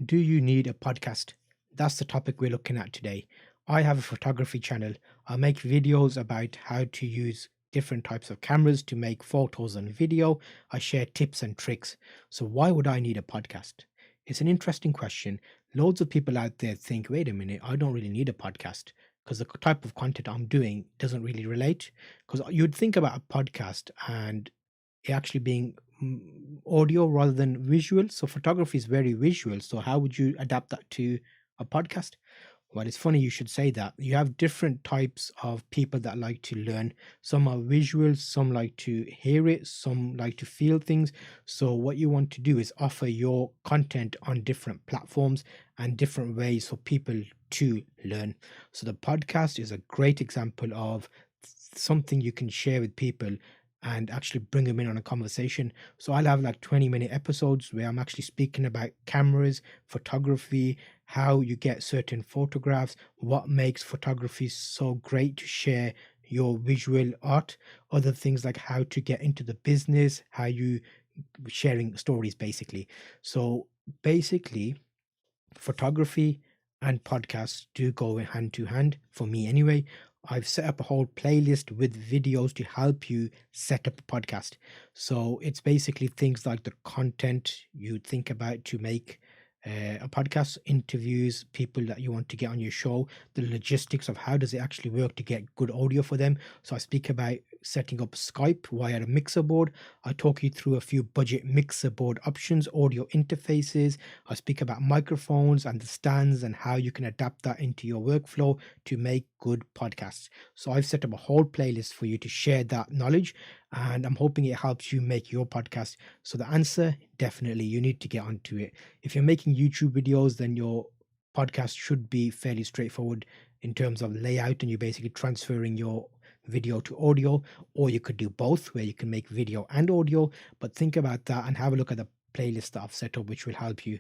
Do you need a podcast? That's the topic we're looking at today. I have a photography channel. I make videos about how to use different types of cameras to make photos and video. I share tips and tricks. So, why would I need a podcast? It's an interesting question. Loads of people out there think, wait a minute, I don't really need a podcast because the type of content I'm doing doesn't really relate. Because you'd think about a podcast and it actually being audio rather than visual. So photography is very visual. So how would you adapt that to a podcast? Well, it's funny you should say that. You have different types of people that like to learn. Some are visual, some like to hear it, some like to feel things. So what you want to do is offer your content on different platforms and different ways for people to learn. So the podcast is a great example of something you can share with people and actually bring them in on a conversation. So I'll have like 20-minute episodes where I'm actually speaking about cameras, photography, how you get certain photographs, what makes photography so great to share your visual art, other things like how to get into the business, how you sharing stories basically. So basically, photography and podcasts do go hand to hand for me anyway. I've set up a whole playlist with videos to help you set up a podcast. So it's basically things like the content you think about to make a podcast, interviews, people that you want to get on your show, the logistics of how does it actually work to get good audio for them. So I speak about setting up Skype via a mixer board. I talk you through a few budget mixer board options, audio interfaces. I speak about microphones and the stands and how you can adapt that into your workflow to make good podcasts. So I've set up a whole playlist for you to share that knowledge, and I'm hoping it helps you make your podcast. So the answer, definitely, you need to get onto it. If you're making YouTube videos, then your podcast should be fairly straightforward in terms of layout, and you're basically transferring your video to audio, or you could do both where you can make video and audio. But think about that and have a look at the playlist that I've set up, which will help you